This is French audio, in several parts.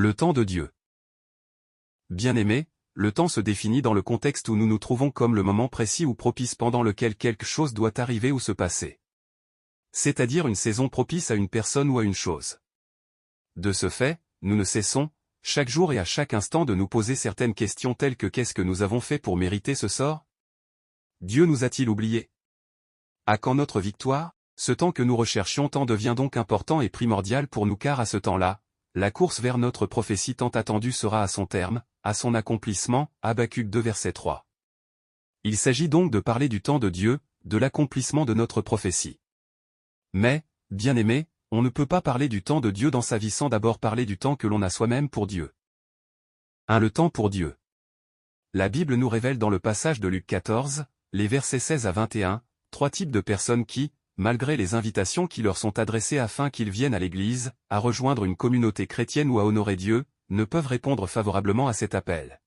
Le temps de Dieu. Bien-aimés, le temps se définit dans le contexte où nous nous trouvons comme le moment précis ou propice pendant lequel quelque chose doit arriver ou se passer. C'est-à-dire une saison propice à une personne ou à une chose. De ce fait, nous ne cessons, chaque jour et à chaque instant de nous poser certaines questions telles que qu'est-ce que nous avons fait pour mériter ce sort? Dieu nous a-t-il oubliés? À quand notre victoire? Ce temps que nous recherchions tant devient donc important et primordial pour nous car à ce temps-là, la course vers notre prophétie tant attendue sera à son terme, à son accomplissement, Habacuc 2 verset 3. Il s'agit donc de parler du temps de Dieu, de l'accomplissement de notre prophétie. Mais, bien-aimés, on ne peut pas parler du temps de Dieu dans sa vie sans d'abord parler du temps que l'on a soi-même pour Dieu. Le temps pour Dieu. La Bible nous révèle dans le passage de Luc 14, les versets 16 à 21, trois types de personnes qui, malgré les invitations qui leur sont adressées afin qu'ils viennent à l'Église, à rejoindre une communauté chrétienne ou à honorer Dieu, ne peuvent répondre favorablement à cet appel.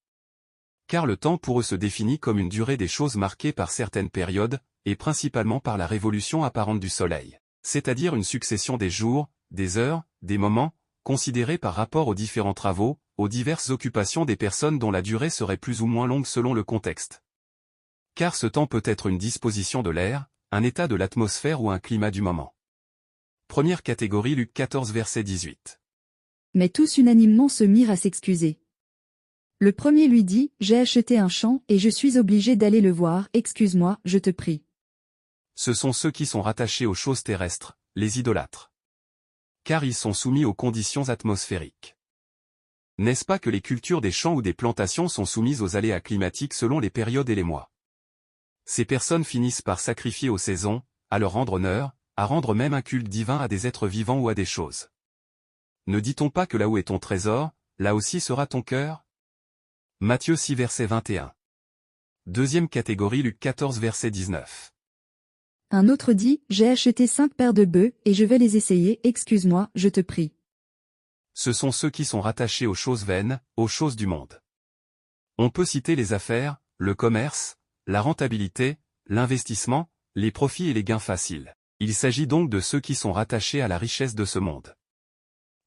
Car le temps pour eux se définit comme une durée des choses marquée par certaines périodes, et principalement par la révolution apparente du Soleil, c'est-à-dire une succession des jours, des heures, des moments, considérés par rapport aux différents travaux, aux diverses occupations des personnes dont la durée serait plus ou moins longue selon le contexte. Car ce temps peut être une disposition de l'air, un état de l'atmosphère ou un climat du moment. Première catégorie Luc 14 verset 18. Mais tous unanimement se mirent à s'excuser. Le premier lui dit, j'ai acheté un champ et je suis obligé d'aller le voir, excuse-moi, je te prie. Ce sont ceux qui sont rattachés aux choses terrestres, les idolâtres. Car ils sont soumis aux conditions atmosphériques. N'est-ce pas que les cultures des champs ou des plantations sont soumises aux aléas climatiques selon les périodes et les mois? Ces personnes finissent par sacrifier aux saisons, à leur rendre honneur, à rendre même un culte divin à des êtres vivants ou à des choses. Ne dit-on pas que là où est ton trésor, là aussi sera ton cœur? Matthieu 6 verset 21. Deuxième catégorie Luc 14 verset 19. Un autre dit, j'ai acheté 5 paires de bœufs et je vais les essayer, excuse-moi, je te prie. Ce sont ceux qui sont rattachés aux choses vaines, aux choses du monde. On peut citer les affaires, le commerce, la rentabilité, l'investissement, les profits et les gains faciles. Il s'agit donc de ceux qui sont rattachés à la richesse de ce monde.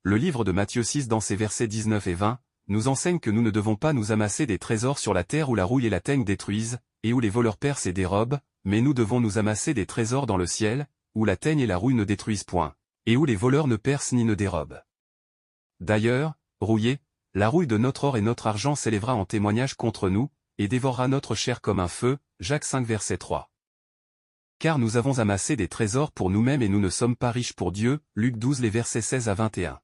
Le livre de Matthieu 6 dans ses versets 19 et 20, nous enseigne que nous ne devons pas nous amasser des trésors sur la terre où la rouille et la teigne détruisent, et où les voleurs percent et dérobent, mais nous devons nous amasser des trésors dans le ciel, où la teigne et la rouille ne détruisent point, et où les voleurs ne percent ni ne dérobent. D'ailleurs, rouillé, la rouille de notre or et notre argent s'élèvera en témoignage contre nous, et dévorera notre chair comme un feu, Jacques 5 verset 3. Car nous avons amassé des trésors pour nous-mêmes et nous ne sommes pas riches pour Dieu, Luc 12 les versets 16 à 21.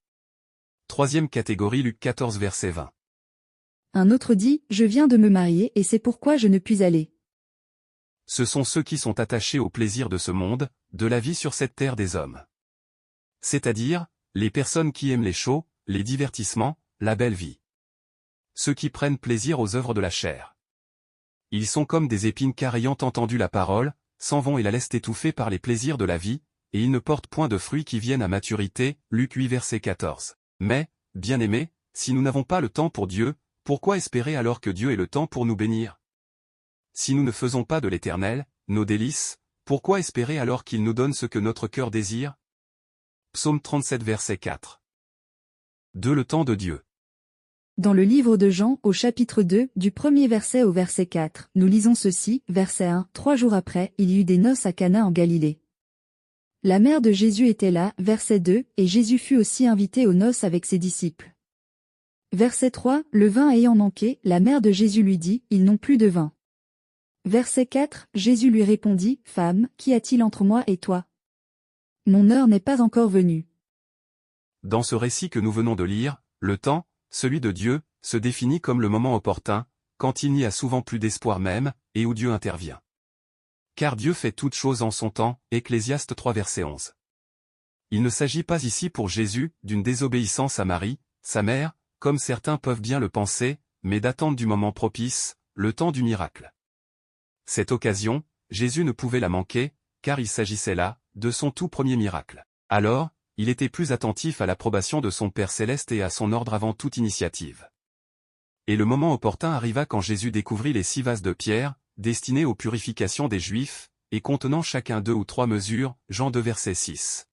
Troisième catégorie Luc 14 verset 20. Un autre dit, je viens de me marier et c'est pourquoi je ne puis aller. Ce sont ceux qui sont attachés au plaisir de ce monde, de la vie sur cette terre des hommes. C'est-à-dire, les personnes qui aiment les shows, les divertissements, la belle vie. Ceux qui prennent plaisir aux œuvres de la chair. Ils sont comme des épines car ayant entendu la parole, s'en vont et la laissent étouffer par les plaisirs de la vie, et ils ne portent point de fruits qui viennent à maturité, Luc 8 verset 14. Mais, bien-aimés, si nous n'avons pas le temps pour Dieu, pourquoi espérer alors que Dieu ait le temps pour nous bénir? Si nous ne faisons pas de l'Éternel, nos délices, pourquoi espérer alors qu'il nous donne ce que notre cœur désire? Psaume 37 verset 4. Le temps de Dieu. Dans le livre de Jean, au chapitre 2, du premier verset au verset 4, nous lisons ceci, verset 1, 3 jours après, il y eut des noces à Cana en Galilée. La mère de Jésus était là, verset 2, et Jésus fut aussi invité aux noces avec ses disciples. Verset 3, le vin ayant manqué, la mère de Jésus lui dit, ils n'ont plus de vin. Verset 4, Jésus lui répondit, Femme, qu'y a-t-il entre moi et toi? Mon heure n'est pas encore venue. Dans ce récit que nous venons de lire, le temps, celui de Dieu, se définit comme le moment opportun, quand il n'y a souvent plus d'espoir même, et où Dieu intervient. Car Dieu fait toutes choses en son temps, Ecclésiaste 3 verset 11. Il ne s'agit pas ici pour Jésus, d'une désobéissance à Marie, sa mère, comme certains peuvent bien le penser, mais d'attendre du moment propice, le temps du miracle. Cette occasion, Jésus ne pouvait la manquer, car il s'agissait là, de son tout premier miracle. Alors, il était plus attentif à l'approbation de son Père céleste et à son ordre avant toute initiative. Et le moment opportun arriva quand Jésus découvrit les 6 vases de pierre, destinés aux purifications des Juifs, et contenant chacun 2 ou 3 mesures, Jean 2 verset 6.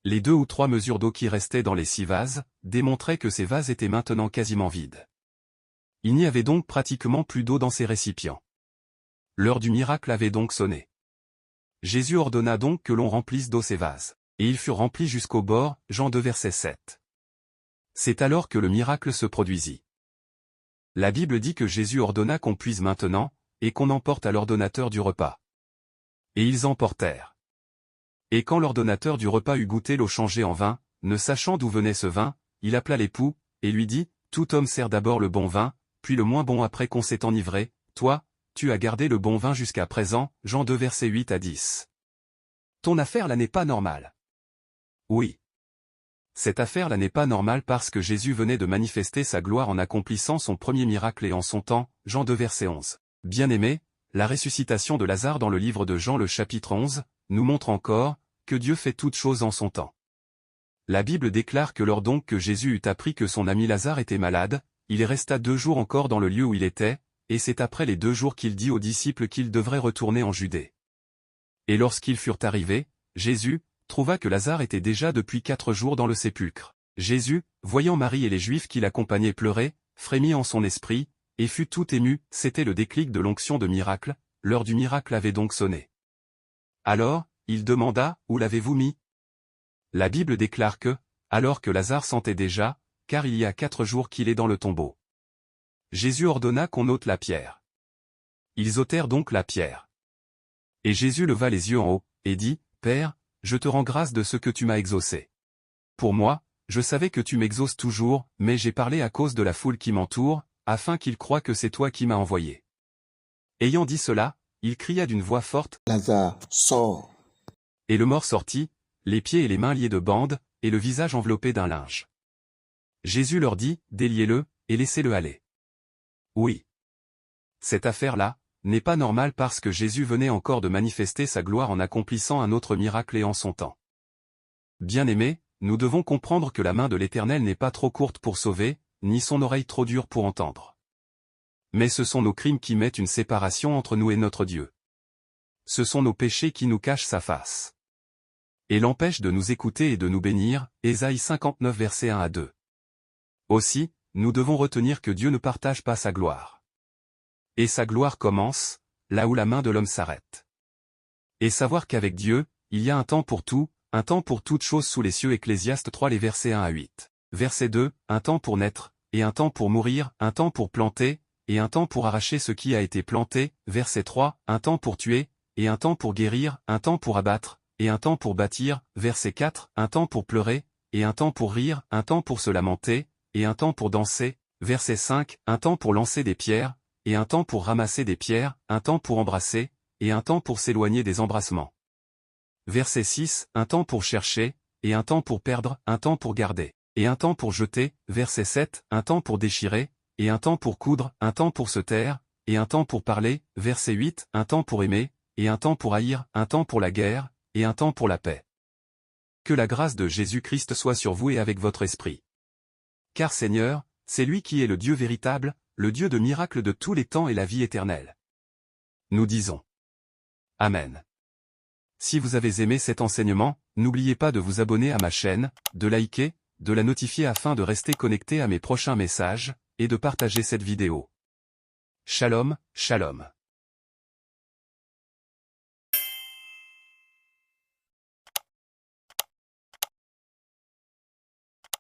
Les 2 ou 3 mesures d'eau qui restaient dans les 6 vases démontraient que ces vases étaient maintenant quasiment vides. Il n'y avait donc pratiquement plus d'eau dans ces récipients. L'heure du miracle avait donc sonné. Jésus ordonna donc que l'on remplisse d'eau ces vases, et ils furent remplis jusqu'au bord, Jean 2 verset 7. C'est alors que le miracle se produisit. La Bible dit que Jésus ordonna qu'on puise maintenant, et qu'on emporte à l'ordonnateur du repas. Et ils emportèrent. Et quand l'ordonnateur du repas eut goûté l'eau changée en vin, ne sachant d'où venait ce vin, il appela l'époux, et lui dit, « Tout homme sert d'abord le bon vin, puis le moins bon après qu'on s'est enivré, toi, tu as gardé le bon vin jusqu'à présent. » Jean 2 versets 8 à 10. Ton affaire là n'est pas normale. Oui. Cette affaire là n'est pas normale parce que Jésus venait de manifester sa gloire en accomplissant son premier miracle et en son temps, Jean 2 verset 11. Bien-aimés, la ressuscitation de Lazare dans le livre de Jean le chapitre 11, nous montre encore, que Dieu fait toutes choses en son temps. La Bible déclare que lors donc que Jésus eut appris que son ami Lazare était malade, il resta 2 jours encore dans le lieu où il était, et c'est après les 2 jours qu'il dit aux disciples qu'ils devraient retourner en Judée. Et lorsqu'ils furent arrivés, Jésus trouva que Lazare était déjà depuis 4 jours dans le sépulcre. Jésus, voyant Marie et les Juifs qui l'accompagnaient pleurer, frémit en son esprit, et fut tout ému. C'était le déclic de l'onction de miracle, l'heure du miracle avait donc sonné. Alors, il demanda, « Où l'avez-vous mis » La Bible déclare que, alors que Lazare sentait déjà, car il y a 4 jours qu'il est dans le tombeau. Jésus ordonna qu'on ôte la pierre. Ils ôtèrent donc la pierre. Et Jésus leva les yeux en haut, et dit, « Père, je te rends grâce de ce que tu m'as exaucé. Pour moi, je savais que tu m'exauces toujours, mais j'ai parlé à cause de la foule qui m'entoure, afin qu'ils croient que c'est toi qui m'as envoyé. » Ayant dit cela, il cria d'une voix forte, « Lazare, sors !» Et le mort sortit, les pieds et les mains liés de bandes, et le visage enveloppé d'un linge. Jésus leur dit, « Déliez-le, et laissez-le aller. » Oui. Cette affaire-là n'est pas normale parce que Jésus venait encore de manifester sa gloire en accomplissant un autre miracle et en son temps. Bien-aimés, nous devons comprendre que la main de l'Éternel n'est pas trop courte pour sauver, ni son oreille trop dure pour entendre. Mais ce sont nos crimes qui mettent une séparation entre nous et notre Dieu. Ce sont nos péchés qui nous cachent sa face. Et l'empêchent de nous écouter et de nous bénir, Ésaïe 59 versets 1 à 2. Aussi, nous devons retenir que Dieu ne partage pas sa gloire. Et sa gloire commence, là où la main de l'homme s'arrête. Et savoir qu'avec Dieu, il y a un temps pour tout, un temps pour toutes choses sous les cieux. Ecclésiaste 3 les versets 1 à 8. Verset 2, un temps pour naître, et un temps pour mourir, un temps pour planter, et un temps pour arracher ce qui a été planté. Verset 3, un temps pour tuer, et un temps pour guérir, un temps pour abattre, et un temps pour bâtir. Verset 4, un temps pour pleurer, et un temps pour rire, un temps pour se lamenter, et un temps pour danser. Verset 5, un temps pour lancer des pierres, et un temps pour ramasser des pierres, un temps pour embrasser, et un temps pour s'éloigner des embrassements. Verset 6, un temps pour chercher, et un temps pour perdre, un temps pour garder, et un temps pour jeter. Verset 7, un temps pour déchirer, et un temps pour coudre, un temps pour se taire, et un temps pour parler. Verset 8, un temps pour aimer, et un temps pour haïr, un temps pour la guerre, et un temps pour la paix. Que la grâce de Jésus-Christ soit sur vous et avec votre esprit. Car Seigneur, c'est lui qui est le Dieu véritable, le Dieu de miracles de tous les temps et la vie éternelle. Nous disons Amen. Si vous avez aimé cet enseignement, n'oubliez pas de vous abonner à ma chaîne, de liker, de la notifier afin de rester connecté à mes prochains messages, et de partager cette vidéo. Shalom, shalom.